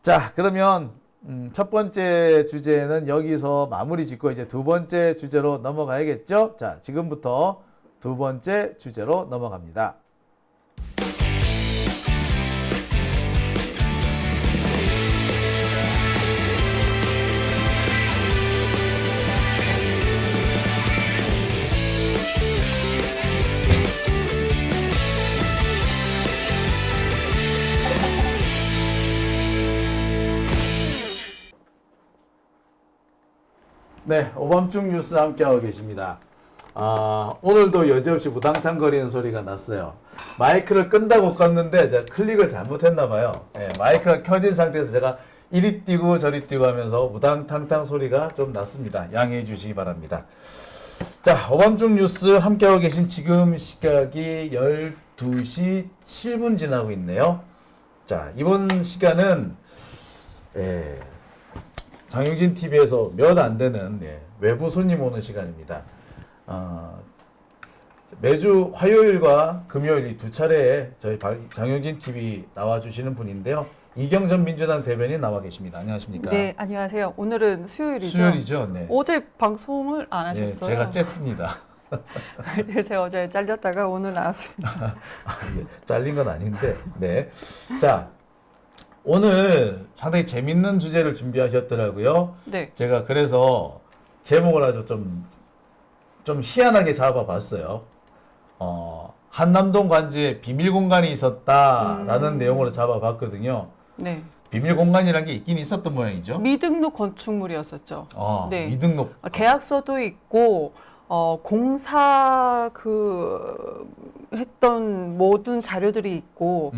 자, 그러면 첫 번째 주제는 여기서 마무리 짓고 이제 두 번째 주제로 넘어가야겠죠? 자, 지금부터 두 번째 주제로 넘어갑니다. 네, 오밤중 뉴스 함께하고 계십니다. 오늘도 여지없이 우당탕거리는 소리가 났어요. 마이크를 끈다고 껐는데 제가 클릭을 잘못했나 봐요. 네, 마이크가 켜진 상태에서 제가 이리 뛰고 저리 뛰고 하면서 우당탕탕 소리가 좀 났습니다. 양해해 주시기 바랍니다. 자, 오밤중 뉴스 함께하고 계신 지금 시각이 12시 7분 지나고 있네요. 자, 이번 시간은 장영진 TV에서 몇 안 되는 외부 손님 오는 시간입니다. 매주 화요일과 금요일 이 두 차례에 저희 장영진 TV 나와주시는 분인데요. 이경전 민주당 대변인 나와 계십니다. 안녕하십니까? 네, 안녕하세요. 오늘은 수요일이죠. 수요일이죠. 네. 어제 방송을 안 네, 하셨어요? 제가 쨌습니다. 제가 어제 잘렸다가 오늘 나왔습니다. 잘린 건 아닌데. 네. 자, 오늘 상당히 재밌는 주제를 준비하셨더라고요. 네. 제가 그래서 제목을 아주 좀 희한하게 잡아봤어요. 한남동 관제에 비밀 공간이 있었다라는 내용으로 잡아봤거든요. 네. 비밀 공간이라는 게 있긴 있었던 모양이죠. 미등록 건축물이었었죠. 네. 미등록. 계약서도 있고 공사 했던 모든 자료들이 있고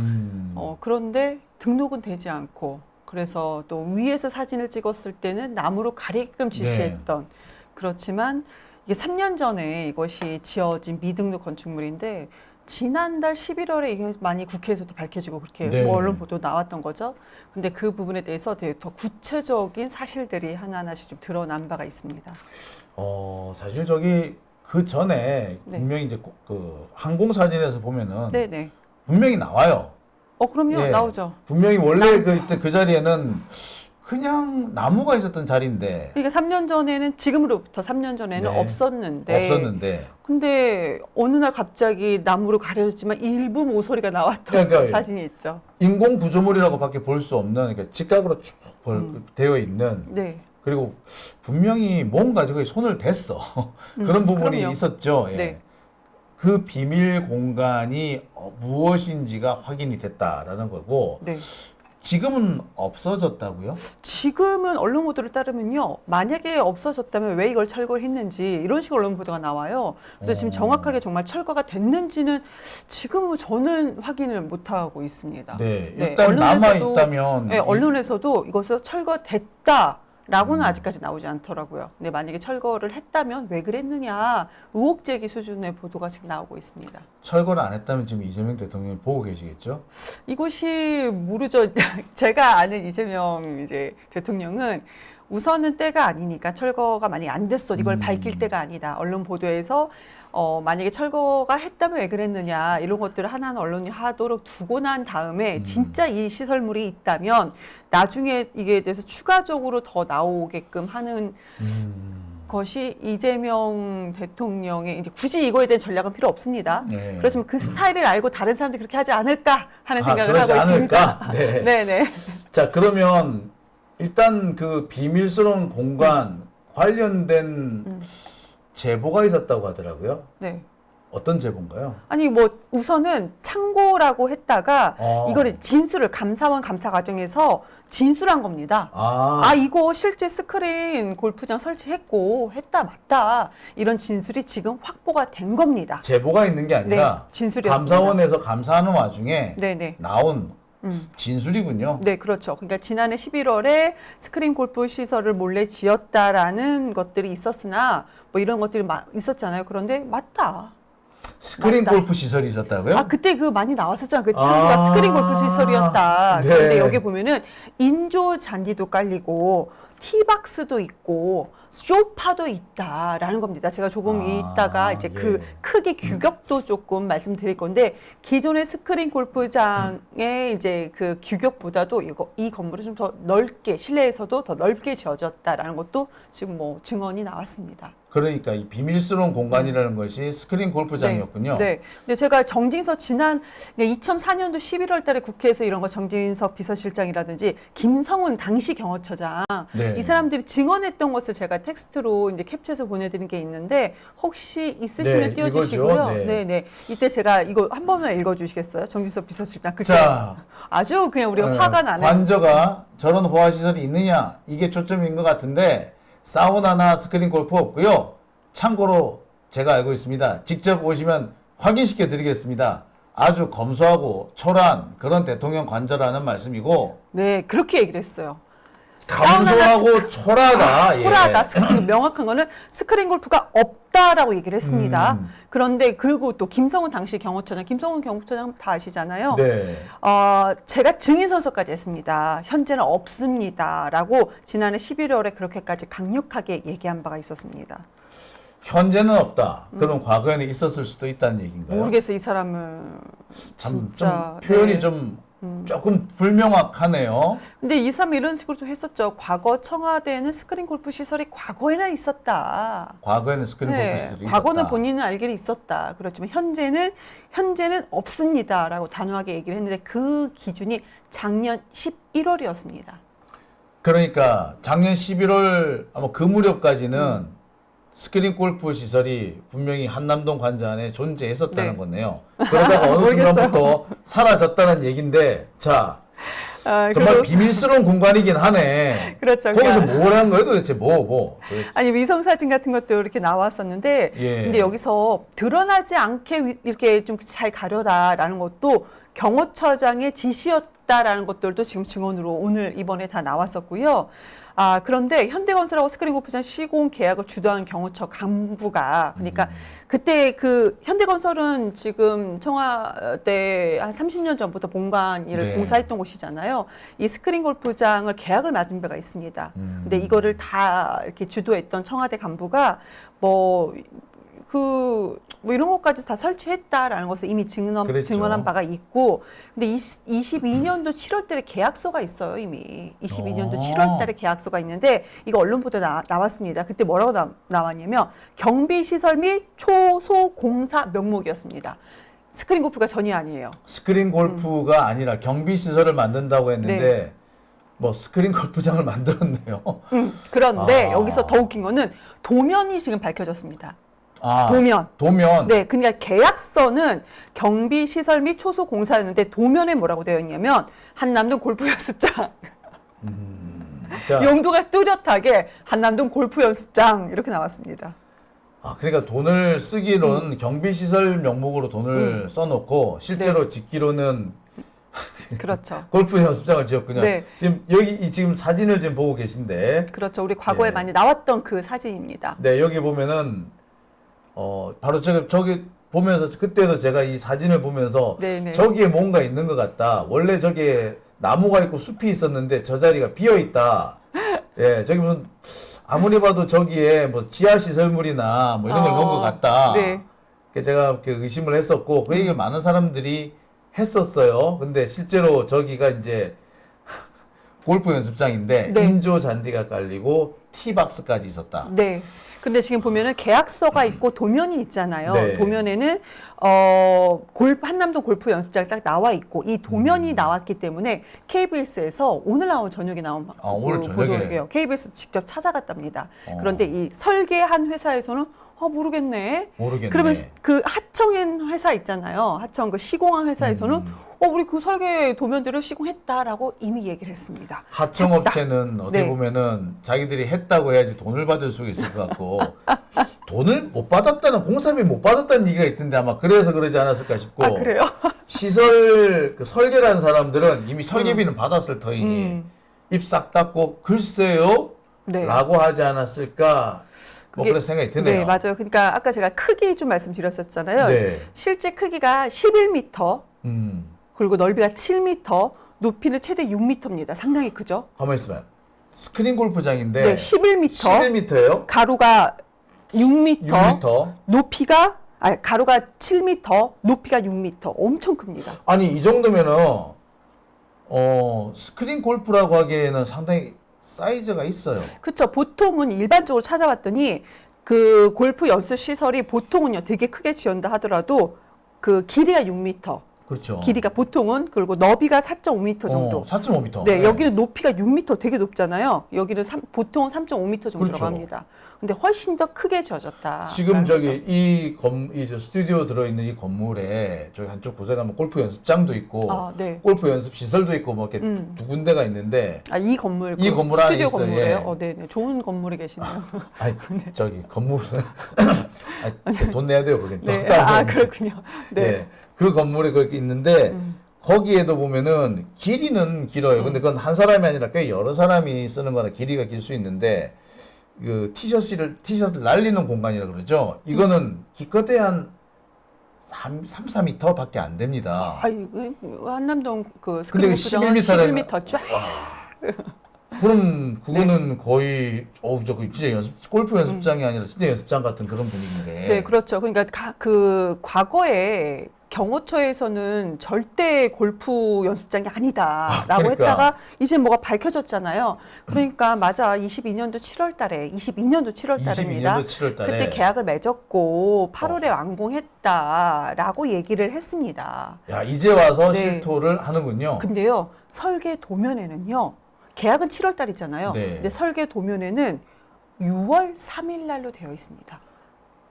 그런데 등록은 되지 않고 그래서 또 위에서 사진을 찍었을 때는 나무로 가리게끔 지시했던 그렇지만 이게 3년 전에 이것이 지어진 미등록 건축물인데 지난달 11월에 이게 많이 국회에서도 밝혀지고 그렇게 뭐 언론 보도 나왔던 거죠. 근데 그 부분에 대해서 되게 더 구체적인 사실들이 하나하나씩 좀 드러난 바가 있습니다. 사실 저기 그 전에 분명히 이제 그 항공 사진에서 보면은 네네. 분명히 나와요. 그럼요. 나오죠. 분명히 원래 그 자리에는 그냥 나무가 있었던 자리인데. 그러니까 3년 전에는 지금으로부터 3년 전에는 없었는데. 근데 어느 날 갑자기 나무로 가려졌지만 일부 모서리가 나왔던 사진이 있죠. 인공 구조물이라고밖에 볼 수 없는 그러니까 직각으로 쭉 되어 있는. 네. 그리고 분명히 뭔가 저기 손을 댔어. 그런 부분이 그럼요. 있었죠. 예. 네. 그 비밀 공간이 무엇인지가 확인이 됐다라는 거고. 네. 지금은 없어졌다고요? 지금은 언론 보도를 따르면요. 만약에 없어졌다면 왜 이걸 철거를 했는지 이런 식으로 언론 보도가 나와요. 그래서 지금 정확하게 정말 철거가 됐는지는 지금은 저는 확인을 못하고 있습니다. 네, 일단 남아있다면. 네, 언론에서도 이것을 철거됐다라고는 아직까지 나오지 않더라고요. 근데 만약에 철거를 했다면 왜 그랬느냐 의혹 제기 수준의 보도가 지금 나오고 있습니다. 철거를 안 했다면 지금 이재명 대통령이 보고 계시겠죠? 이것이 모르죠. 제가 아는 이재명 대통령은 우선은 때가 아니니까 철거가 많이 안 됐어. 이걸 밝힐 때가 아니다. 언론 보도에서 만약에 철거가 했다면 왜 그랬느냐 이런 것들을 하나하나 언론이 하도록 두고 난 다음에 진짜 이 시설물이 있다면 나중에 이게 대해서 추가적으로 더 나오게끔 하는 것이 이재명 대통령의 이제 굳이 이거에 대한 전략은 필요 없습니다. 네. 그렇지만 그 스타일을 알고 다른 사람들이 그렇게 하지 않을까 하는 생각을 하고 있습니다. 네. 네네. 자, 그러면 일단 그 비밀스러운 공간 관련된 제보가 있었다고 하더라고요. 네. 어떤 제보인가요? 아니 뭐 우선은 창고라고 했다가 이거를 진술을 감사원 감사 과정에서 진술한 겁니다. 이거 실제 스크린 골프장 설치했고 했다 맞다 이런 진술이 지금 확보가 된 겁니다. 제보가 있는 게 아니라 진술이었습니다. 감사원에서 감사하는 와중에 네네. 나온 진술이군요. 네, 그렇죠. 그러니까 지난해 11월에 스크린 골프 시설을 몰래 지었다라는 것들이 있었으나 뭐 이런 것들이 있었잖아요. 그런데 맞다. 스크린 골프 시설이 있었다고요? 그때 많이 나왔었잖아요. 그 창고가 스크린 골프 시설이었다. 네. 그런데 여기 보면은 인조 잔디도 깔리고 티박스도 있고 소파도 있다라는 겁니다. 제가 조금 이따가 이제 그 크기 규격도 조금 말씀드릴 건데 기존의 스크린 골프장의 이제 그 규격보다도 이 건물이 좀 더 넓게 실내에서도 더 넓게 지어졌다라는 것도 지금 뭐 증언이 나왔습니다. 그러니까 이 비밀스러운 공간이라는 것이 스크린 골프장이었군요. 네. 근데 제가 정진석 지난 2004년도 11월 달에 국회에서 이런 거 정진석 비서실장이라든지 김성훈 당시 경호처장 네. 이 사람들이 증언했던 것을 제가 텍스트로 이제 캡처해서 보내드린 게 있는데 혹시 있으시면 네, 띄워주시고요. 이거죠. 네. 네. 이때 제가 이거 한 번만 읽어주시겠어요? 정진석 비서실장. 그때 자, 아주 그냥 우리가 화가 나는. 관저가 저런 호화 시설이 있느냐 이게 초점인 것 같은데 사우나나 스크린 골프 없고요. 참고로 제가 알고 있습니다. 직접 오시면 확인시켜 드리겠습니다. 아주 검소하고 초라한 그런 대통령 관저라는 말씀이고 네, 그렇게 얘기를 했어요. 감소하고 초라하다. 초라하다. 명확한 거는 스크린 골프가 없다라고 얘기를 했습니다. 그런데 그리고 또 김성훈 당시 경호처장, 김성훈 경호처장 다 아시잖아요. 네. 제가 증인 선서까지 했습니다. 현재는 없습니다라고 지난해 11월에 그렇게까지 강력하게 얘기한 바가 있었습니다. 현재는 없다. 그럼 과거에는 있었을 수도 있다는 얘기인가요? 모르겠어요, 이 사람을. 참 진짜, 좀 표현이 네. 좀 조금 불명확하네요. 근데 이 사람 이런 식으로 또 했었죠. 과거 청와대에는 스크린 골프 시설이 과거에는 있었다. 과거에는 스크린 골프 시설이 있었다. 과거는 본인은 알기는 있었다. 그렇지만 현재는 없습니다라고 단호하게 얘기를 했는데 그 기준이 작년 11월이었습니다. 그러니까 작년 11월 아마 그 무렵까지는 스크린 골프 시설이 분명히 한남동 관저 안에 존재했었다는 네. 거네요. 그러다가 어느 순간부터 사라졌다는 얘기인데, 자, 정말 비밀스러운 공간이긴 하네. 그렇죠. 거기서 그러니까. 뭘 한 거예요 도대체? 도대체. 아니 위성 사진 같은 것도 이렇게 나왔었는데, 예. 근데 여기서 드러나지 않게 이렇게 좀 잘 가려라라는 것도 경호처장의 지시였다라는 것들도 지금 증언으로 오늘 이번에 다 나왔었고요. 그런데 현대건설하고 스크린 골프장 시공 계약을 주도한 경호처 간부가 그러니까 그때 그 현대건설은 지금 청와대 한 30년 전부터 본관 일을 네. 공사했던 곳이잖아요. 이 스크린 골프장을 계약을 맺은 바가 있습니다. 근데 이거를 다 이렇게 주도했던 청와대 간부가 뭐 이런 것까지 다 설치했다라는 것을 이미 그랬죠. 증언한 바가 있고, 근데 22년도 7월 달에 계약서가 있어요, 이미. 22년도 7월 달에 계약서가 있는데, 이거 언론 보도에 나왔습니다. 그때 뭐라고 나왔냐면, 경비시설 및 초소공사 명목이었습니다. 스크린 골프가 전혀 아니에요. 스크린 골프가 아니라 경비 시설을 만든다고 했는데, 네. 뭐 스크린 골프장을 만들었네요. 그런데 여기서 더 웃긴 거는 도면이 지금 밝혀졌습니다. 도면. 네, 그러니까 계약서는 경비 시설 및 초소 공사였는데 도면에 뭐라고 되어 있냐면 한남동 골프 연습장. 자, 용도가 뚜렷하게 한남동 골프 연습장 이렇게 나왔습니다. 그러니까 돈을 쓰기로는 경비 시설 명목으로 돈을 써놓고 실제로 짓기로는 그렇죠. 골프 연습장을 지었군요. 네. 지금 사진을 지금 보고 계신데, 그렇죠. 우리 과거에 예. 많이 나왔던 그 사진입니다. 네, 여기 보면은 바로 저기 보면서 그때도 제가 이 사진을 보면서 네네. 저기에 뭔가 있는 것 같다. 원래 저기에 나무가 있고 숲이 있었는데 저 자리가 비어 있다. 예, 저기 무슨 아무리 봐도 저기에 뭐 지하 시설물이나 뭐 이런 걸 넣은 것 같다. 네. 그래서 제가 이렇게 의심을 했었고 그 얘기를 많은 사람들이 했었어요. 근데 실제로 저기가 이제 골프 연습장인데 네. 인조 잔디가 깔리고 티박스까지 있었다. 네. 근데 지금 보면은 계약서가 있고 도면이 있잖아요. 네. 도면에는 한남동 골프 연습장 딱 나와 있고 이 도면이 나왔기 때문에 KBS에서 오늘 나온 저녁에 나온 오늘 저녁에. 보도예요. KBS 직접 찾아갔답니다. 그런데 이 설계한 회사에서는 모르겠네. 그러면 그 하청인 회사 있잖아요. 하청 그 시공한 회사에서는 우리 그 설계 도면대로 시공했다라고 이미 얘기를 했습니다. 하청업체는 어떻게 네. 보면은 자기들이 했다고 해야지 돈을 받을 수 있을 것 같고 돈을 못 받았다는 공사비 못 받았다는 얘기가 있던데 아마 그래서 그러지 않았을까 싶고 그래요? 시설 설계라는 사람들은 이미 설계비는 받았을 터이니 입 싹 닫고 글쎄요 네. 라고 하지 않았을까 뭐 그런 생각이 드네요. 네, 맞아요. 그러니까 아까 제가 크기 좀 말씀드렸었잖아요. 네. 실제 크기가 11m, 음. 그리고 넓이가 7m, 높이는 최대 6m입니다. 상당히 크죠? 가만히 있어봐요. 스크린 골프장인데 네, 11m. 11m예요? 가로가 6m. 6m. 높이가 가로가 7m, 높이가 6m. 엄청 큽니다. 아니 이 정도면은 스크린 골프라고 하기에는 상당히 사이즈가 있어요. 그렇죠. 보통은 일반적으로 찾아봤더니 그 골프 연습 시설이 보통은요 되게 크게 지은다 하더라도 그 길이가 6m. 그렇죠. 길이가 보통은 그리고 너비가 4.5m 정도. 4.5m. 네, 여기는 높이가 6m 되게 높잖아요. 여기는 보통은 3.5m 정도라고 그렇죠. 합니다. 근데 훨씬 더 크게 지어졌다. 지금 저기 이 스튜디오 들어있는 이 건물에 저기 한쪽 구석에 가면 골프 연습장도 있고 네. 골프 연습 시설도 있고 뭐 이렇게 두 군데가 있는데 이 건물, 이 건물 안에 스튜디오 있어요. 건물이에요. 예. 네, 좋은 건물에 계시네요. 아니 저기 건물은 돈 내야 돼요 거긴. 네, 따로 그렇군요. 네. 예, 그 건물에 그렇게 있는데 거기에도 보면은 길이는 길어요. 근데 그건 한 사람이 아니라 꽤 여러 사람이 쓰는 거라 길이가 길 수 있는데 그 티셔츠를 날리는 공간이라 그러죠. 이거는 기껏해야 한 3-4m 밖에 안 됩니다. 이거 한남동 그 근데 스크린 11m 쫙. 그럼 그거는 거의 저거 진짜 골프 연습장이 아니라 진짜 연습장 같은 그런 분위기인데. 네, 그렇죠. 그러니까 그 과거에 경호처에서는 절대 골프 연습장이 아니다라고 그러니까. 했다가 이제 뭐가 밝혀졌잖아요. 그러니까 맞아. 22년도 7월 달에 22년도 7월 달입니다. 22년도 7월 달에 그때 계약을 맺었고 8월에 완공했다라고 얘기를 했습니다. 야, 이제 와서 네. 실토를 하는군요. 근데요. 설계 도면에는요. 계약은 7월 달이잖아요. 네. 근데 설계 도면에는 6월 3일 날로 되어 있습니다.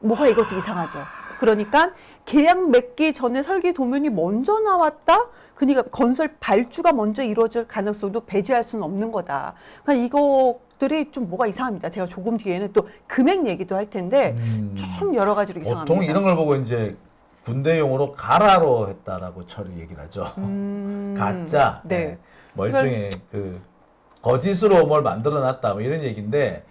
뭐가 이것도 이상하죠. 그러니까 계약 맺기 전에 설계 도면이 먼저 나왔다? 그러니까 건설 발주가 먼저 이루어질 가능성도 배제할 수는 없는 거다. 그러니까 이것들이 좀 뭐가 이상합니다. 제가 조금 뒤에는 또 금액 얘기도 할 텐데 좀 여러 가지로 이상합니다. 보통 이런 걸 보고 이제 군대용으로 가라로 했다라고 처리 얘기를 하죠. 가짜. 네. 뭐 일종의 그 거짓으로 뭘 만들어 놨다 뭐 이런 얘기인데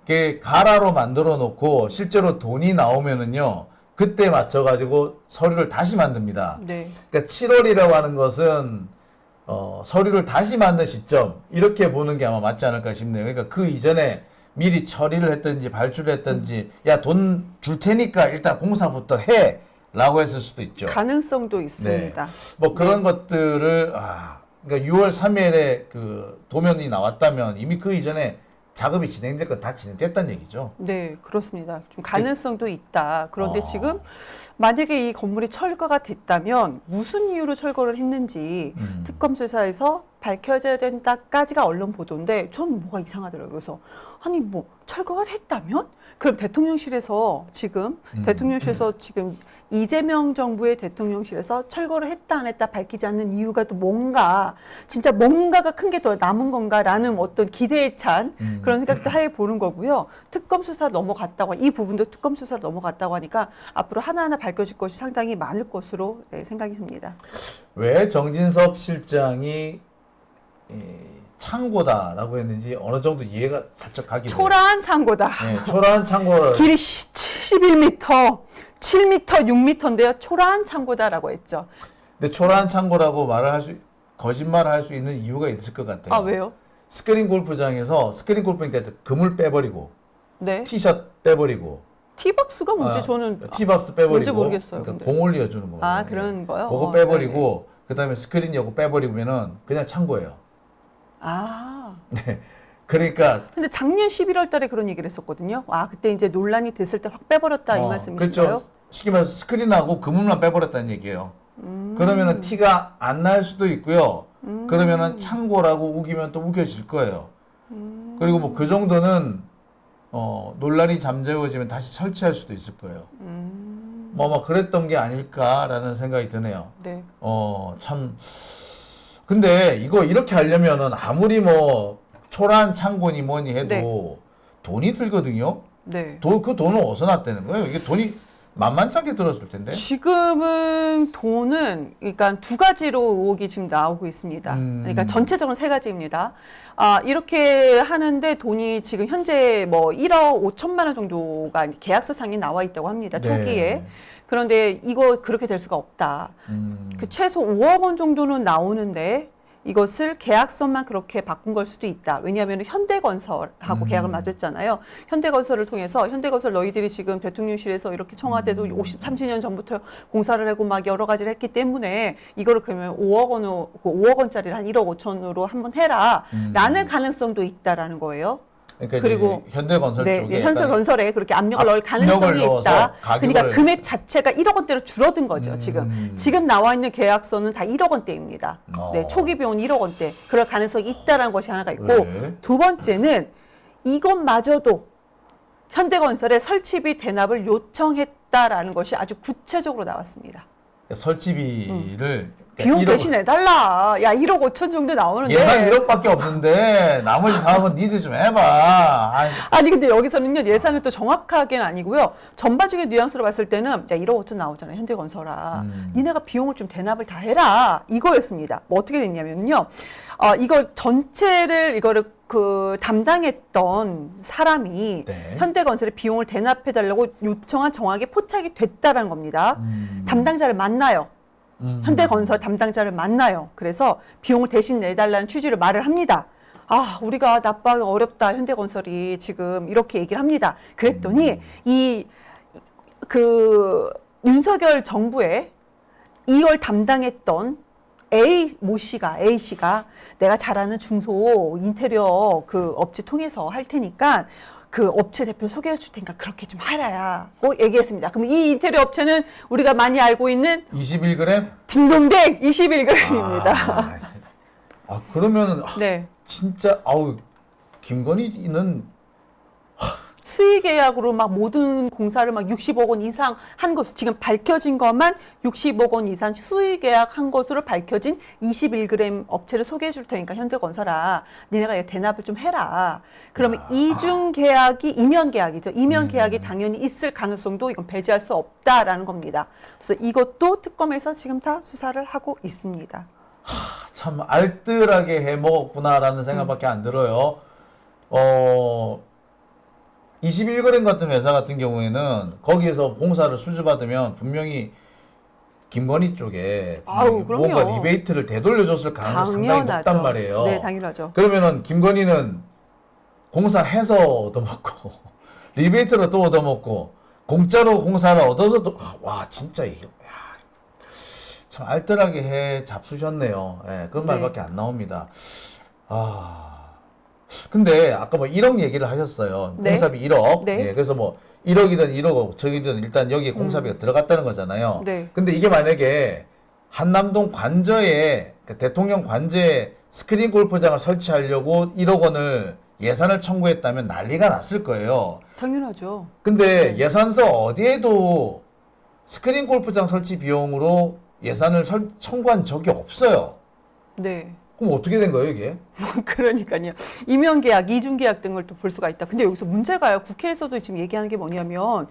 그게 가라로 만들어 놓고 실제로 돈이 나오면은요. 그때 맞춰 가지고 서류를 다시 만듭니다. 네. 그러니까 7월이라고 하는 것은 서류를 다시 만든 시점 이렇게 보는 게 아마 맞지 않을까 싶네요. 그러니까 그 이전에 미리 처리를 했든지 발주를 했든지 야, 돈 줄 테니까 일단 공사부터 해 라고 했을 수도 있죠. 가능성도 있습니다. 뭐 그런 것들을 그러니까 6월 3일에 그 도면이 나왔다면 이미 그 이전에 작업이 진행될 건 다 진행됐다는 얘기죠. 네, 그렇습니다. 좀 가능성도 있다. 그런데 지금 만약에 이 건물이 철거가 됐다면 무슨 이유로 철거를 했는지 특검 수사에서 밝혀져야 된다까지가 언론 보도인데 전 뭐가 이상하더라고요. 그래서 아니 뭐 철거가 됐다면? 그럼 대통령실에서 지금 이재명 정부의 대통령실에서 철거를 했다 안 했다 밝히지 않는 이유가 또 뭔가 진짜 뭔가가 큰 게 더 남은 건가라는 어떤 기대에 찬 그런 생각도 하에 보는 거고요. 특검 수사로 넘어갔다고 이 부분도 특검 수사로 넘어갔다고 하니까 앞으로 하나하나 밝혀질 것이 상당히 많을 것으로 생각이 듭니다. 왜 정진석 실장이 창고다라고 했는지 어느 정도 이해가 살짝 가긴 해요. 초라한 창고다. 네, 초라한 창고를 길이 71m, 7m, 6m인데요. 초라한 창고다라고 했죠. 근데 초라한 창고라고 거짓말을 할 수 있는 이유가 있을 것 같아요. 아, 왜요? 스크린 골프장에서 스크린 골프니까 그물 빼버리고 네. 티샷 빼버리고 티박스가 뭔지 저는 티박스 빼버리고 뭔지 모르겠어요. 그러니까 공 올려주는 거. 그런 거요? 그거 빼버리고 그다음에 스크린 여고 빼버리면은 그냥 창고예요. 네. 그러니까 근데 작년 11월 달에 그런 얘기를 했었거든요. 그때 이제 논란이 됐을 때 확 빼버렸다 이 말씀이신가요? 그렇죠. 쉽게 말해서 스크린하고 그물만 빼버렸다는 얘기예요. 그러면은 티가 안 날 수도 있고요. 그러면은 창고라고 우기면 또 우겨질 거예요. 그리고 뭐 그 정도는 논란이 잠재워지면 다시 설치할 수도 있을 거예요. 뭐 그랬던 게 아닐까라는 생각이 드네요. 네. 참. 근데 이거 이렇게 하려면은 아무리 뭐 초라한 창고니 뭐니 해도 돈이 들거든요. 네. 그 돈은 어디서 났다는 거예요? 이게 돈이 만만치 않게 들었을 텐데. 지금은 돈은 그러니까 두 가지로 의혹이 지금 나오고 있습니다. 그러니까 전체적으로 세 가지입니다. 이렇게 하는데 돈이 지금 현재 뭐 1억 5천만 원 정도가 계약서상에 나와 있다고 합니다. 초기에. 그런데 이거 그렇게 될 수가 없다. 그 최소 5억 원 정도는 나오는데 이것을 계약서만 그렇게 바꾼 걸 수도 있다. 왜냐하면 현대건설하고 계약을 맺었잖아요. 현대건설을 통해서 현대건설 너희들이 지금 대통령실에서 이렇게 청와대도 30년 전부터 공사를 하고 막 여러 가지를 했기 때문에 이거를 그러면 5억 원짜리를 한 1억 5천으로 한번 해라. 라는 가능성도 있다라는 거예요. 그러니까 그리고 현대건설 네, 쪽에 현대건설에 그렇게 압력을 넣을 가능성이 있다. 그러니까 금액 자체가 1억 원대로 줄어든 거죠. 지금 나와 있는 계약서는 다 1억 원대입니다. 네, 초기 비용은 1억 원대. 그럴 가능성이 있다라는 것이 하나가 있고 네. 두 번째는 이것마저도 현대건설에 설치비 대납을 요청했다라는 것이 아주 구체적으로 나왔습니다. 설치비를 비용 1억 대신 내달라. 야, 1억 5천 정도 나오는데. 예산 1억밖에 없는데 나머지 사업은 니들 좀 해봐. 아니 근데 여기서는요 예산은 또 정확하게는 아니고요 전반적인 뉘앙스로 봤을 때는 야 1억 5천 나오잖아 현대건설아 니네가 비용을 좀 대납을 다 해라 이거였습니다. 뭐 어떻게 됐냐면요 이걸 전체를 이거를 그 담당했던 사람이 네. 현대건설에 비용을 대납해달라고 요청한 정황이 포착이 됐다라는 겁니다. 담당자를 만나요. 현대건설 담당자를 만나요. 그래서 비용을 대신 내달라는 취지로 말을 합니다. 아, 우리가 납부하기 어렵다. 현대건설이 지금 이렇게 얘기를 합니다. 그랬더니 윤석열 정부에 이걸 담당했던 A 씨가 내가 잘 아는 중소 인테리어 그 업체 통해서 할 테니까 그 업체 대표 소개해 줄 테니까 그렇게 좀 하라고 얘기했습니다. 그럼 이 인테리어 업체는 우리가 많이 알고 있는 21g? 딩동댕 21g입니다. 그러면 네. 진짜 김건희는 수의계약으로 막 모든 공사를 막 60억 원 이상 한 것, 지금 밝혀진 것만 60억 원 이상 수의계약 한 것으로 밝혀진 21g 업체를 소개해 줄 테니까 현대건설아, 니네가 대납을 좀 해라. 그러면 이중 계약이 이면 계약이죠. 이면 계약이 당연히 있을 가능성도 이건 배제할 수 없다라는 겁니다. 그래서 이것도 특검에서 지금 다 수사를 하고 있습니다. 참 알뜰하게 해먹었구나라는 생각밖에 안 들어요. 21g 같은 회사 같은 경우에는 거기에서 공사를 수주받으면 분명히 김건희 쪽에 뭔가 리베이트를 되돌려줬을 가능성이 상당히 높단 말이에요. 네, 당연하죠. 그러면은 김건희는 공사해서 얻어먹고 리베이트로 또 얻어먹고 공짜로 공사를 얻어서 또 와 진짜 이게 참 알뜰하게 해 잡수셨네요. 예, 그런 말밖에 안 나옵니다. 근데 아까 뭐 1억 얘기를 하셨어요. 네. 공사비 1억. 네. 예, 그래서 뭐 1억이든 1억 5천이든 일단 여기에 공사비가 들어갔다는 거잖아요. 네. 근데 이게 만약에 한남동 관저에 그러니까 대통령 관저에 스크린 골프장을 설치하려고 1억 원을 예산을 청구했다면 난리가 났을 거예요. 당연하죠. 근데 예산서 어디에도 스크린 골프장 설치 비용으로 예산을 청구한 적이 없어요. 네. 그럼 어떻게 된 거예요, 이게? 그러니까요. 이면 계약, 이중 계약 등을 또 볼 수가 있다. 근데 여기서 문제가요. 국회에서도 지금 얘기하는 게 뭐냐면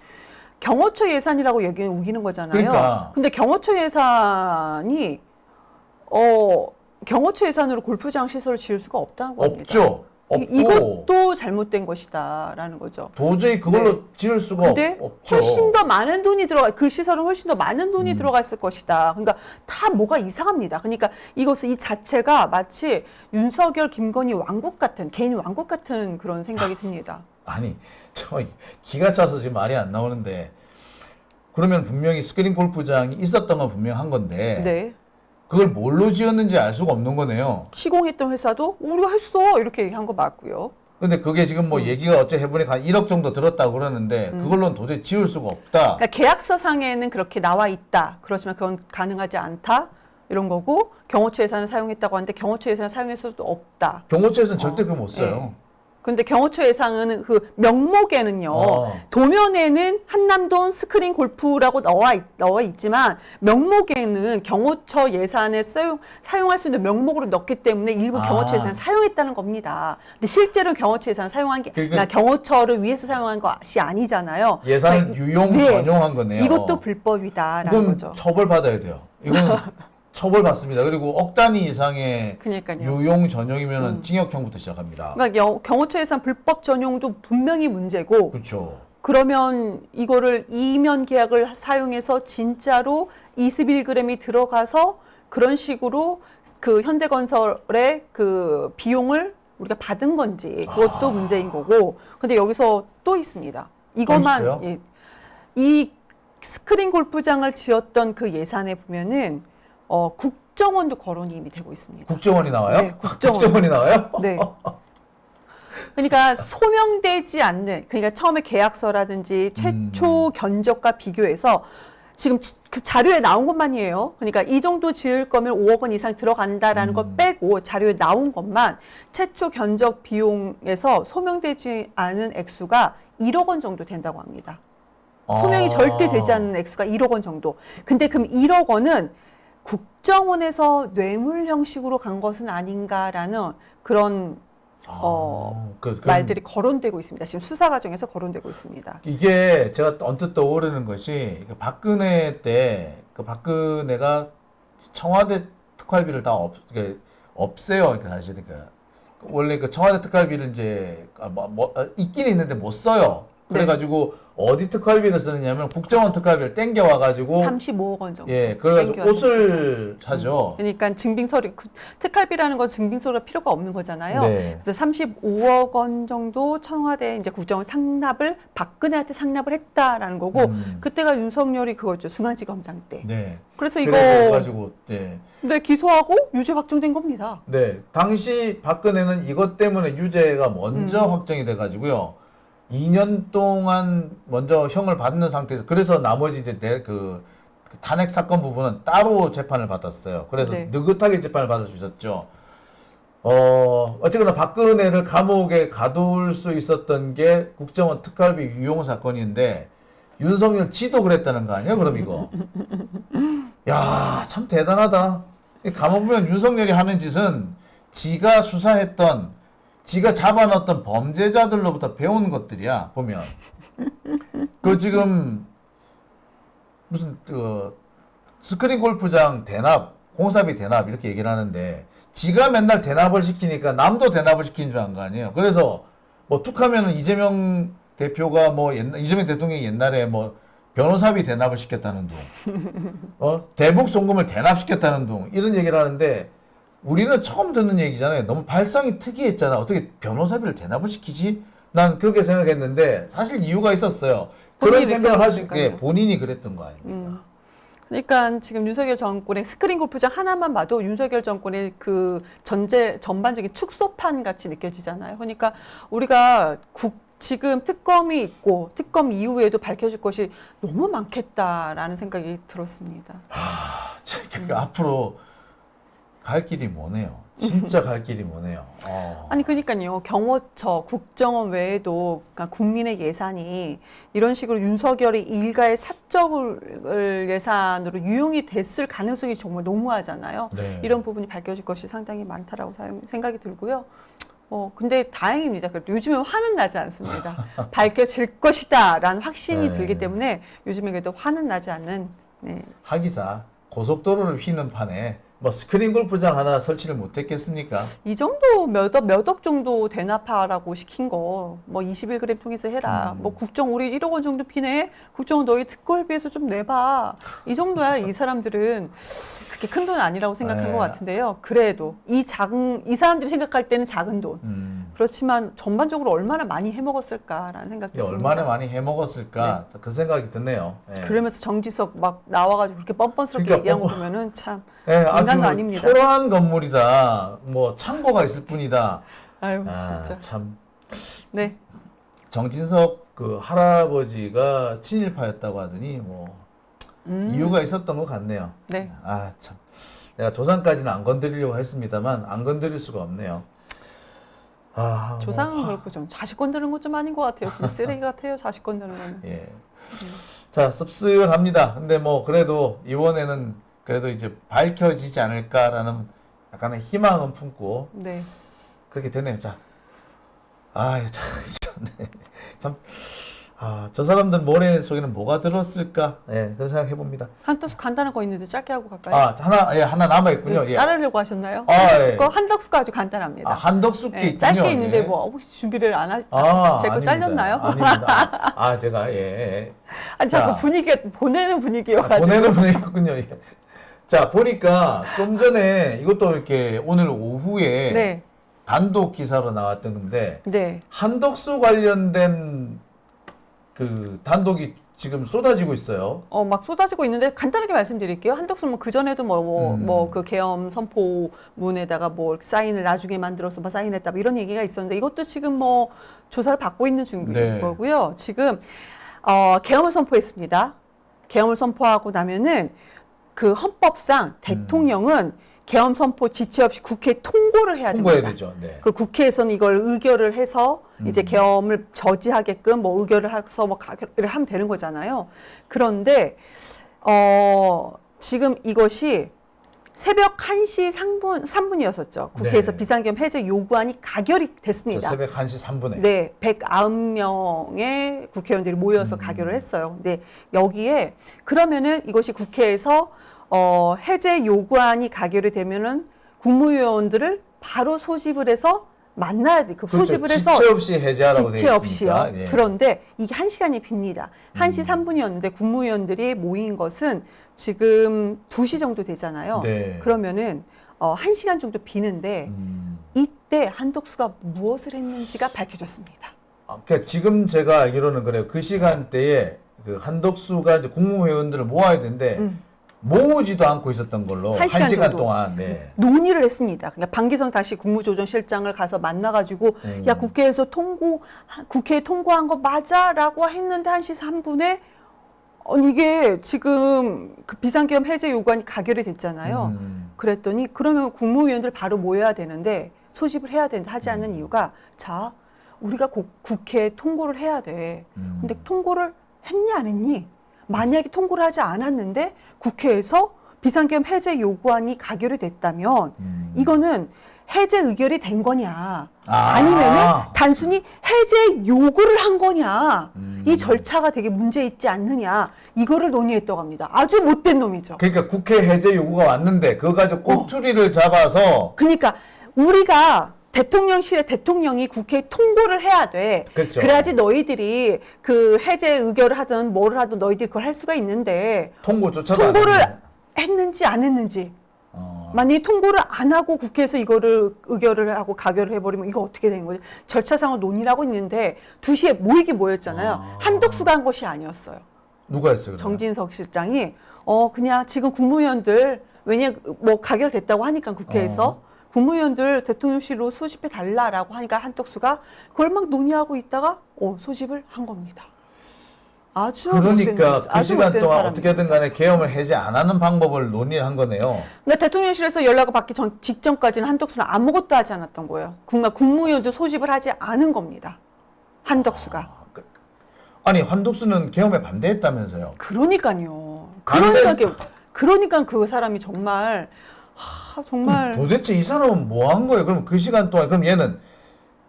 경호처 예산이라고 얘기는 우기는 거잖아요. 그러니까. 근데 경호처 예산이 경호처 예산으로 골프장 시설을 지을 수가 없다는 겁니다. 없죠. 없고 이것도 잘못된 것이다라는 거죠. 도저히 그걸로 지을 수가 근데 없죠. 훨씬 더 많은 돈이 그 시설은 훨씬 더 많은 돈이 들어갔을 것이다. 그러니까 다 뭐가 이상합니다. 그러니까 이 자체가 마치 윤석열, 김건희 왕국 같은 개인 왕국 같은 그런 생각이 듭니다. 아니, 저 기가 차서 지금 말이 안 나오는데 그러면 분명히 스크린 골프장이 있었던 건 분명한 건데 네. 그걸 뭘로 지었는지 알 수가 없는 거네요. 시공했던 회사도 우리가 했어 이렇게 얘기한 거 맞고요. 근데 그게 지금 뭐 얘기가 어째 해보니까 한 1억 정도 들었다고 그러는데 그걸로는 도저히 지을 수가 없다. 그러니까 계약서상에는 그렇게 나와 있다. 그렇지만 그건 가능하지 않다. 이런 거고 경호처 예산을 사용했다고 하는데 경호처 예산을 사용했을 수도 없다. 경호처에서는 절대 그걸 못 써요. 네. 근데 경호처 예산은 그 명목에는요. 도면에는 한남동 스크린 골프라고 나와 있지만 명목에는 경호처 예산에 사용할 수 있는 명목으로 넣기 때문에 일부 경호처 예산을 사용했다는 겁니다. 근데 실제로 경호처 예산을 사용한 게 경호처를 위해서 사용한 것이 아니잖아요. 예산을 그러니까 유용 전용한 거네요. 이것도 불법이다라는 이건 거죠. 처벌받아야 돼요. 이건 처벌받습니다. 그리고 억 단위 이상의 그러니까요. 유용 전용이면 징역형부터 시작합니다. 그러니까 경호처 예산 불법 전용도 분명히 문제고 그렇죠. 그러면 이거를 이면 계약을 사용해서 진짜로 21g이 들어가서 그런 식으로 그 현대건설의 그 비용을 우리가 받은 건지 그것도 문제인 거고. 근데 여기서 또 있습니다. 이것만 있어요? 예, 이 스크린 골프장을 지었던 그 예산에 보면은 국정원도 거론이 이미 되고 있습니다. 국정원이 나와요? 네, 국정원. 국정원이 나와요? 네. 그러니까 소명되지 않는, 그러니까 처음에 계약서라든지 최초 견적과 비교해서 지금 그 자료에 나온 것만이에요. 그러니까 이 정도 지을 거면 5억 원 이상 들어간다라는 거 빼고 자료에 나온 것만 최초 견적 비용에서 소명되지 않은 액수가 1억 원 정도 된다고 합니다. 소명이 절대 되지 않는 액수가 1억 원 정도. 근데 그럼 1억 원은 국정원에서 뇌물 형식으로 간 것은 아닌가라는 그런 말들이 거론되고 있습니다. 지금 수사 과정에서 거론되고 있습니다. 이게 제가 언뜻 떠오르는 것이 그 박근혜 때 그 박근혜가 청와대 특활비를 다 없애요. 그러니까 사실 원래 그 청와대 특활비를 이제 있긴 있는데 못 써요. 그래가지고 어디 특활비를 쓰느냐면 국정원 특활비를 땡겨 와가지고 35억 원 정도. 예, 그래가지고 옷을 사죠. 그러니까 증빙서류, 특활비라는 건 증빙서류가 필요가 없는 거잖아요. 네. 그래서 35억 원 정도 청와대 이제 국정원 상납을 박근혜한테 상납을 했다라는 거고, 그때가 윤석열이 그거죠. 중앙지검장 때. 네. 그래서 이거 그래가지고 네. 네, 기소하고 유죄 확정된 겁니다. 네, 당시 박근혜는 이것 때문에 유죄가 먼저 확정이 돼가지고요. 2년 동안 먼저 형을 받는 상태에서 그래서 나머지 이제 그 탄핵 사건 부분은 따로 재판을 받았어요. 그래서 네. 느긋하게 재판을 받아주셨죠. 어쨌거나 박근혜를 감옥에 가둘 수 있었던 게 국정원 특활비 유용 사건인데 윤석열 지도 그랬다는 거 아니야? 그럼 이거. 야, 참 대단하다. 감옥 보면 윤석열이 하는 짓은 지가 수사했던 지가 잡아놨던 범죄자들로부터 배운 것들이야, 보면. 그 지금 무슨 스크린 골프장 대납, 공사비 대납 이렇게 얘기를 하는데 지가 맨날 대납을 시키니까 남도 대납을 시킨 줄 안 거 아니에요. 그래서 뭐 툭하면은 이재명 대표가 뭐 이재명 대통령이 옛날에 뭐 변호사비 대납을 시켰다는 둥, 대북 송금을 대납시켰다는 둥 이런 얘기를 하는데 우리는 처음 듣는 얘기잖아요. 너무 발상이 특이했잖아. 어떻게 변호사비를 대납을 시키지? 난 그렇게 생각했는데 사실 이유가 있었어요. 그런 생각을 할 수 있게 본인이 그랬던 거 아닙니까? 그러니까 지금 윤석열 정권의 스크린 골프장 하나만 봐도 윤석열 정권의 그 전반적인 축소판 같이 느껴지잖아요. 그러니까 우리가 지금 특검이 있고 특검 이후에도 밝혀질 것이 너무 많겠다라는 생각이 들었습니다. 그러니까 앞으로 갈 길이 뭐네요. 진짜 갈 길이 뭐네요. 아니 그러니까요. 경호처, 국정원 외에도 그러니까 국민의 예산이 이런 식으로 윤석열의 일가의 사적을 예산으로 유용이 됐을 가능성이 정말 너무하잖아요. 네. 이런 부분이 밝혀질 것이 상당히 많다라고 생각이 들고요. 근데 다행입니다. 그래도 요즘에 화는 나지 않습니다. 밝혀질 것이다라는 확신이 네. 들기 때문에 요즘에 그래도 화는 나지 않는. 네. 하기사 고속도로를 휘는 판에 뭐 스크린 골프장 하나 설치를 못했겠습니까? 이 정도 몇 억 정도 대납하라고 시킨 거, 뭐 21g 통해서 해라. 뭐 국정 우리 1억 원 정도 피네. 국정은 너희 특골비에서 좀 내봐. 이 정도야 이 사람들은 그렇게 큰 돈 아니라고 생각한 네. 것 같은데요. 그래도 이 사람들이 생각할 때는 작은 돈. 그렇지만 전반적으로 얼마나 많이 해먹었을까라는 생각이 듭니다. 얼마나 많이 해먹었을까 그 생각이 드네요. 예. 그러면서 정지석 막 나와가지고 그렇게 뻔뻔스럽게 그러니까 얘기한 거 보면은 참 예, 아주 인간도 아닙니다. 초라한 건물이다. 뭐 창고가 있을 뿐이다. 아유 진짜. 참 네. 정진석 그 할아버지가 친일파였다고 하더니 뭐 이유가 있었던 것 같네요. 네. 참 내가 조상까지는 안 건드리려고 했습니다만 안 건드릴 수가 없네요. 조상은 그렇고 좀 자식 건드는 건 좀 아닌 것 같아요. 진짜 쓰레기 같아요. 자식 건드는 거는. 예. 자, 씁쓸합니다. 근데 뭐 그래도 이번에는 그래도 이제 밝혀지지 않을까라는 약간의 희망은 품고 네. 그렇게 되네요. 자, 참, 저 사람들 모래 속에는 뭐가 들었을까? 예, 그런 생각해 봅니다. 한떡수 간단한 거 있는데 짧게 하고 갈까요? 하나 남아 있군요. 예. 자르려고 하셨나요? 예. 한덕수가 아주 간단합니다. 한덕수께 네, 있군요. 짧게 있는데 예. 뭐 혹시 준비를 안 제 거 아닙니다. 잘렸나요? 아닙니다. 제가 예. 아니 자꾸 자. 분위기가 보내는 분위기여가지고. 보내는 분이군요. 예. 자, 보니까 좀 전에 이것도 이렇게 오늘 오후에 네. 단독 기사로 나왔던 건데 네. 한덕수 관련된 그 단독이 지금 쏟아지고 있어요. 막 쏟아지고 있는데 간단하게 말씀드릴게요. 한덕수는 그 전에도 그 계엄 선포문에다가 뭐 사인을 나중에 만들어서 뭐 사인했다 뭐 이런 얘기가 있었는데 이것도 지금 뭐 조사를 받고 있는 중인 네. 거고요. 지금 계엄을 선포했습니다. 계엄을 선포하고 나면은 그 헌법상 대통령은 계엄 선포 지체 없이 국회에 통고를 해야 됩니다. 통과해야 되죠. 네. 그 국회에서는 이걸 의결을 해서 이제 계엄을 저지하게끔 뭐 의결을 해서 뭐 가결을 하면 되는 거잖아요. 그런데 지금 이것이 새벽 1시 3분이었었죠. 국회에서 네. 비상계엄 해제 요구안이 가결이 저 됐습니다. 새벽 1시 3분에. 네, 109명의 국회의원들이 모여서 가결을 했어요. 근데 여기에 그러면은 이것이 국회에서 해제 요구안이 가결이 되면은 국무위원들을 바로 소집을 해서 만나야 돼. 그 소집을 해서 지체 없이 해제하라고 되어 지체 없이요. 있으니까. 예. 그런데 이게 1시간이 빕니다. 1시 3분이었는데 국무위원들이 모인 것은 지금 2시 정도 되잖아요. 네. 그러면은 1시간 정도 비는데 이때 한덕수가 무엇을 했는지가 밝혀졌습니다. 그러니까 지금 제가 알기로는 그래요. 그 시간대에 그 한덕수가 이제 국무회원들을 모아야 되는데 모으지도 않고 있었던 걸로 1시간 1시간 정도. 동안. 네. 논의를 했습니다. 그러니까 방기성 다시 국무조정실장을 가서 만나가지고 야 국회에서 국회에 통과한 거 맞아라고 했는데 1시 3분에 이게 지금 그 비상계엄 해제 요구안이 가결이 됐잖아요. 그랬더니 그러면 국무위원들 바로 모여야 되는데 소집을 해야 되는데 하지 않는 이유가 자 우리가 국회에 통고를 해야 돼. 근데 통고를 했니 안 했니? 만약에 통고를 하지 않았는데 국회에서 비상계엄 해제 요구안이 가결이 됐다면 이거는 해제 의결이 된 거냐 아니면은 단순히 해제 요구를 한 거냐 이 절차가 되게 문제 있지 않느냐 이거를 논의했다고 합니다. 아주 못된 놈이죠. 그러니까 국회 해제 요구가 왔는데 그거 가지고 꼬투리를 잡아서 그러니까 우리가 대통령실에 대통령이 국회에 통보를 해야 돼. 그렇죠. 그래야지 너희들이 그 해제 의결을 하든 뭐를 하든 너희들이 그걸 할 수가 있는데 통보조차도 안 통보를 했네. 했는지 안 했는지 만약에 통보를 안 하고 국회에서 이거를 의결을 하고 가결을 해버리면 이거 어떻게 되는 거죠? 절차상으로 논의를 하고 있는데 2시에 모였잖아요. 한덕수가 한 것이 아니었어요. 누가 했어요? 그러면? 정진석 실장이 그냥 지금 국무위원들 왜냐 뭐 가결됐다고 하니까 국회에서 국무위원들 대통령실로 소집해 달라라고 하니까 한덕수가 그걸 막 논의하고 있다가 소집을 한 겁니다. 아주 그러니까 못된, 그 아주 시간 못된 동안 사람입니다. 어떻게든 간에 계엄을 해제 안 하는 방법을 논의를 한 거네요. 근데 대통령실에서 연락을 받기 직전까지는 한덕수는 아무것도 하지 않았던 거예요. 국무위원들 소집을 하지 않은 겁니다. 한덕수가. 아니 한덕수는 계엄에 반대했다면서요. 그러니까요. 반대- 그러니까 그 사람이 정말 정말 도대체 이 사람은 뭐 한 거예요? 그럼 그 시간 동안 그럼 얘는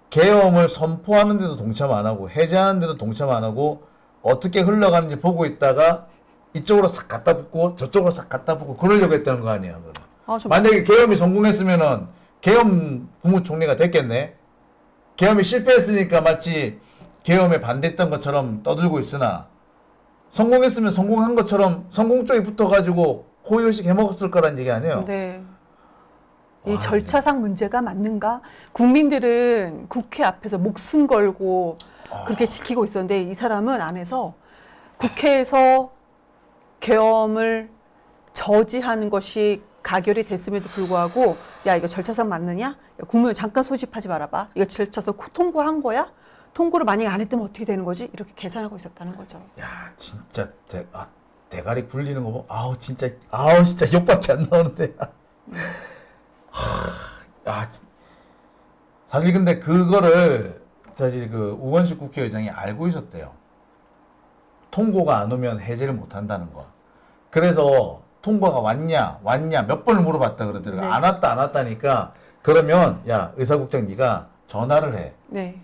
계엄을 선포하는데도 동참 안 하고 해제하는데도 동참 안 하고 어떻게 흘러가는지 보고 있다가 이쪽으로 싹 갖다 붙고 저쪽으로 싹 갖다 붙고 그러려고 했다는 거 아니에요? 만약에 계엄이 성공했으면은 계엄 국무총리가 됐겠네. 계엄이 실패했으니까 마치 계엄에 반대했던 것처럼 떠들고 있으나 성공했으면 성공한 것처럼 성공 쪽에 붙어가지고 호의호식 해먹었을 거란 얘기 아니에요? 네. 이 절차상 문제가 맞는가? 국민들은 국회 앞에서 목숨 걸고 그렇게 지키고 있었는데 이 사람은 안에서 국회에서 계엄을 저지하는 것이 가결이 됐음에도 불구하고 야 이거 절차상 맞느냐? 야, 국무위원 잠깐 소집하지 말아봐. 이거 절차상 통보한 거야? 통보를 만약에 안 했다면 어떻게 되는 거지? 이렇게 계산하고 있었다는 거죠. 야 진짜 대가리 굴리는 거 보면 진짜 욕밖에 안 나오는데. 사실 근데 그거를 사실 그 우원식 국회의장이 알고 있었대요. 통고가 안 오면 해제를 못 한다는 거. 그래서 통보가 왔냐 몇 번을 물어봤다 그러더라고요. 네. 안 왔다니까 그러면 야 의사국장 네가 전화를 해. 네.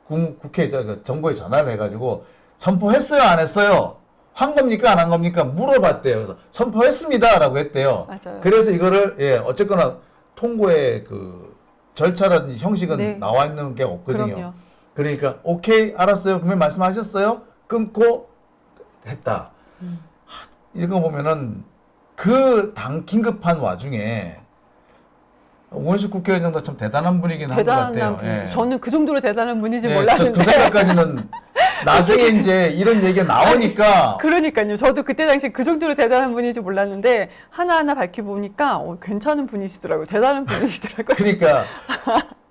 국회 정부에 전화를 해가지고 선포했어요 안 했어요? 한 겁니까 안 한 겁니까 물어봤대요. 그래서 선포했습니다라고 했대요. 맞아요. 그래서 이거를 어쨌거나 통고의 그 절차라든지 형식은 네. 나와 있는 게 없거든요. 그럼요. 그러니까 오케이 알았어요. 그러면 말씀하셨어요? 끊고 했다. 이거 보면은 그 당 긴급한 와중에 원식 국회의장도 참 대단한 분이긴 한 것 대단한 같아요. 분이죠. 예. 저는 그 정도로 대단한 분인지 예, 몰랐는데. 그 생각까지는 나중에 이제 이런 얘기가 나오니까 그러니까요. 저도 그때 당시 그 정도로 대단한 분인지 몰랐는데 하나하나 밝혀보니까 괜찮은 분이시더라고요. 대단한 분이시더라고요. 그러니까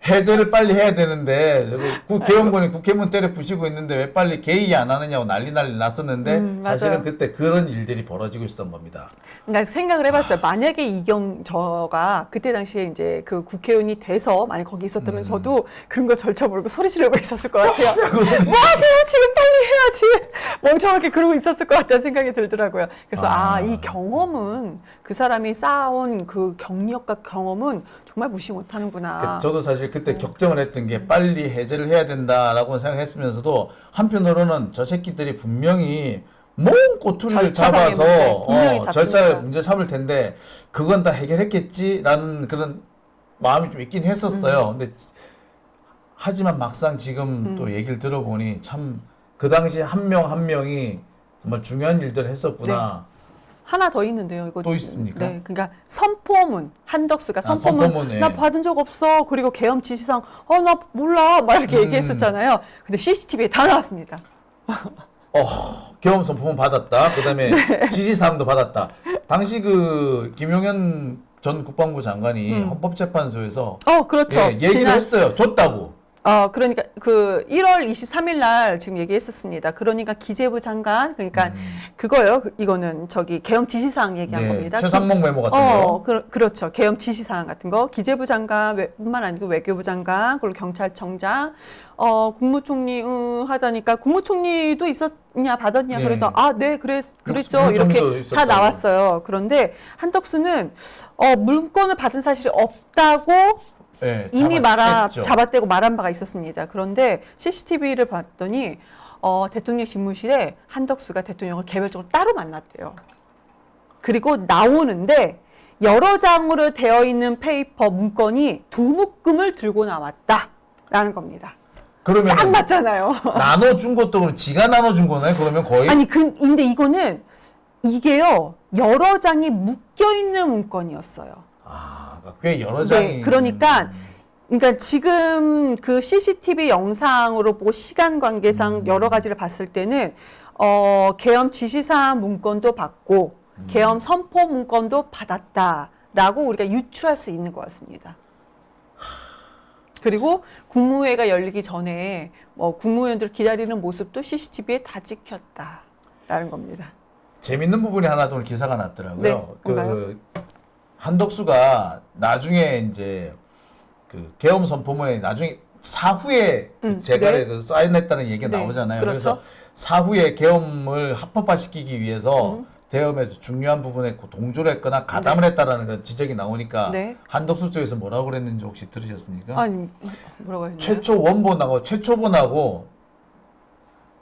해제를 빨리 해야 되는데 국회의원분이 국회의원 때려 부시고 있는데 왜 빨리 개의 안 하느냐고 난리 났었는데 사실은 맞아요. 그때 그런 일들이 벌어지고 있었던 겁니다. 그러니까 생각을 해봤어요. 만약에 저가 그때 당시에 이제 그 국회의원이 돼서 만약 거기 있었다면 저도 그런 거 절차 모르고 소리 지르고 있었을 것 같아요. 뭐 하세요? 지금 빨리 해야지. 멍청하게 그러고 있었을 것 같다는 생각이 들더라고요. 그래서 이 경험은 그 사람이 쌓아온 그 경력과 경험은 정말 무시 못하는구나. 저도 사실 그때 격정을 했던 게 빨리 해제를 해야 된다라고 생각했으면서도 한편으로는 저 새끼들이 분명히 뭔 꼬투리를 절차상의 잡아서 문제, 분명히 절차를 잡히니까. 문제 삼을 텐데 그건 다 해결했겠지라는 그런 마음이 좀 있긴 했었어요. 근데 하지만 막상 지금 또 얘기를 들어보니 참 그 당시 한 명 한 명이 정말 중요한 일들을 했었구나. 하나 더 있는데요. 이거 또 있습니까? 네, 그러니까 선포문 한덕수가 선포문 선포문, 예. 나 받은 적 없어. 그리고 계엄 지시상 나 몰라. 막 이렇게 얘기했었잖아요. 근데 CCTV에 다 나왔습니다. 경험 선포문 받았다. 그다음에 네. 지시사항도 받았다. 당시 그 김용현 전 국방부 장관이 헌법재판소에서 그렇죠. 예, 얘기를 했어요. 줬다고. 그러니까 그 1월 23일 날 지금 얘기했었습니다. 그러니까 기재부 장관, 그러니까 그거요. 이거는 저기 계엄 지시사항 얘기한 네, 겁니다. 최상목 메모 같은 거. 그렇죠. 계엄 지시사항 같은 거. 기재부 장관뿐만 아니고 외교부 장관, 그리고 경찰청장, 국무총리 하다니까 국무총리도 있었냐 받았냐 네. 그래도 네 그랬죠. 국무총리도 이렇게 다 있었다고. 나왔어요. 그런데 한덕수는 문건을 받은 사실이 없다고 예, 이미 잡았겠죠. 잡아떼고 말한 바가 있었습니다. 그런데 CCTV를 봤더니 대통령 집무실에 한덕수가 대통령을 개별적으로 따로 만났대요. 그리고 나오는데 여러 장으로 되어 있는 페이퍼 문건이 두 묶음을 들고 나왔다라는 겁니다. 그러면 딱 맞잖아요. 나눠준 것도 그럼 지가 나눠준 거네. 그러면 거의 아니 근데 이거는 이게요 여러 장이 묶여 있는 문건이었어요. 꽤 여러 장이. 네, 그러니까 지금 그 CCTV 영상으로 보고 시간 관계상 여러 가지를 봤을 때는 계엄 지시사항 문건도 받고 계엄 선포 문건도 받았다라고 우리가 유추할 수 있는 것 같습니다. 그리고 국무회가 열리기 전에 국무위원들 기다리는 모습도 CCTV에 다 찍혔다라는 겁니다. 재밌는 부분이 하나 오늘 기사가 났더라고요. 네, 뭔가요? 한덕수가 나중에 이제 그 계엄 선포문에 나중에 사후에 제갈에 네. 사인했다는 얘기가 네, 나오잖아요. 그렇죠. 그래서 사후에 계엄을 합법화시키기 위해서 계엄에서 중요한 부분에 동조를 했거나 가담을 했다라는 그런 지적이 나오니까 네. 한덕수 쪽에서 뭐라고 그랬는지 혹시 들으셨습니까? 아니 뭐라고 했나요? 최초 원본하고 최초본하고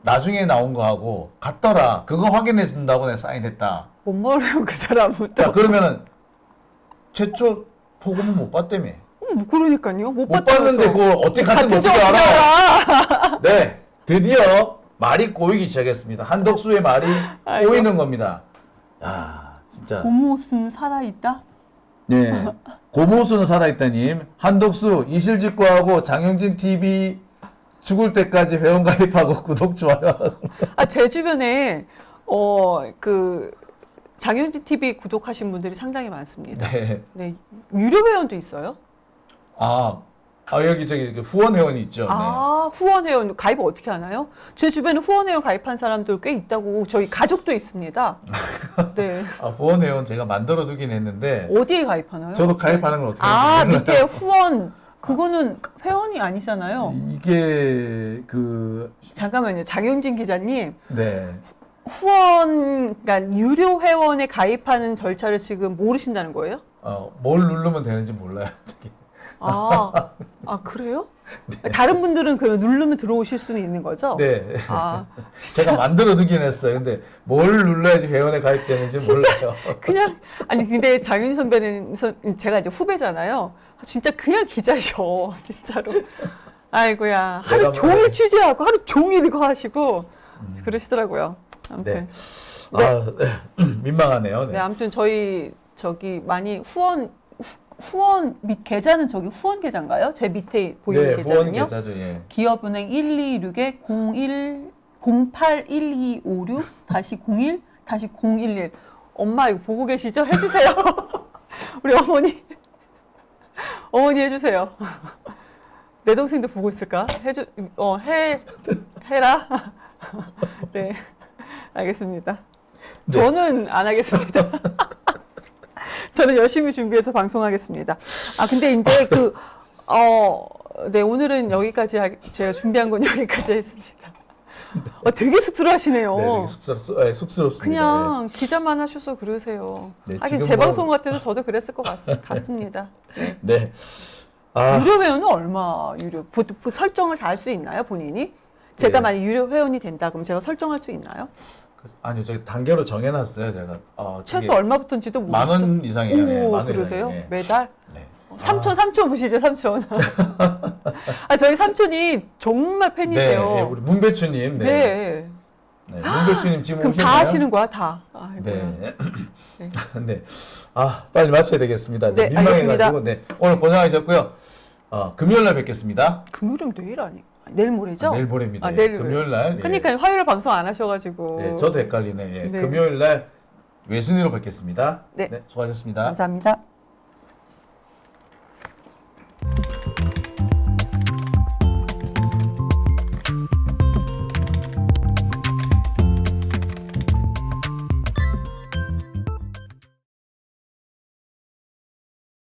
나중에 나온 거하고 같더라. 그거 확인해 준다고 내가 사인했다. 뭔 말해요 그 사람은. 자 그러면은 최초 포고문 못 봤다며. 그러니까요. 못 봤는데 그걸 어떻게 같은 거 어떻게 알아? 네, 드디어 말이 꼬이기 시작했습니다. 한덕수의 말이 아이고. 꼬이는 겁니다. 야, 진짜. 고모는 살아있다? 네. 고모수는 살아있다님. 한덕수 이실직고하고 장영진 TV 죽을 때까지 회원 가입하고 구독 좋아요. 제 주변에 그 장윤지 TV 구독하신 분들이 상당히 많습니다. 네. 네, 유료 회원도 있어요? 여기 저기 그 후원 회원이 있죠. 후원 회원 가입을 어떻게 하나요? 제 주변에 후원 회원 가입한 사람들 꽤 있다고. 저희 가족도 있습니다. 네. 후원 회원 제가 만들어 두긴 했는데 어디에 가입하나요? 저도 가입하는 걸 어떻게 하는지 밑에 후원 그거는 회원이 아니잖아요. 이게 그 잠깐만요. 장윤진 기자님. 네. 후원, 그러니까 유료 회원에 가입하는 절차를 지금 모르신다는 거예요? 뭘 누르면 되는지 몰라요. 저기. 그래요? 네. 다른 분들은 그럼 누르면 들어오실 수는 있는 거죠? 네. 진짜. 제가 만들어 두긴 했어요. 근데 뭘 눌러야지 회원에 가입되는지 몰라요. 그냥, 근데 장윤 선배는 제가 이제 후배잖아요. 진짜 그냥 기자셔. 진짜로. 아이고야. 하루 종일 취재하고 하루 종일 이거 하시고 그러시더라고요. 아무튼. 네. 민망하네요. 네, 네. 아무튼 저희 저기 많이 후원 밑 계좌는 저기 후원 계좌인가요? 제 밑에 보이는 네, 후원 계좌는요. 계좌죠. 예. 기업은행 126에 081256-01-011. 엄마 이거 보고 계시죠? 해주세요. 우리 어머니 해주세요. 내 동생도 보고 있을까? 해라. 네, 알겠습니다. 네. 저는 안 하겠습니다. 저는 열심히 준비해서 방송하겠습니다. 근데 이제 네, 오늘은 여기까지, 제가 준비한 건 여기까지 했습니다. 되게 쑥스러워하시네요. 네, 되게 쑥스럽습니다. 그냥 기자만 하셔서 그러세요. 네, 하긴 지금 제 뭐- 방송 같아서 저도 그랬을 것 같습니다. 네. 네. 아, 유료 회원은 얼마 설정을 다 할 수 있나요, 본인이? 제가 네. 만약 유료 회원이 된다 그럼 제가 설정할 수 있나요? 아니요, 저기 단계로 정해놨어요, 제가. 최소 얼마부터인지도 모르죠. 10,000원 이상이에요. 예, 오, 10,000원 그러세요? 이상이에요. 예. 매달? 네. 삼촌 보시죠, 삼촌. 저희 삼촌이 정말 네, 팬이세요. 예, 우리 문배추님. 네. 네. 네, 문배추님 지금 그럼 오셨나요? 다 하시는 거야, 다. 아이고야. 네. 네. 네. 빨리 마쳐야 되겠습니다. 네, 민망해가지고. 네. 오늘 고생하셨고요. 금요일 날 뵙겠습니다. 금요일은 내일 내일 모레죠? 내일 모레입니다. 내일 금요일 날. 예. 그러니까 화요일 방송 안 하셔가지고. 네, 저도 헷갈리네. 예. 네. 금요일 날 외신으로 뵙겠습니다. 네. 수고하셨습니다. 감사합니다.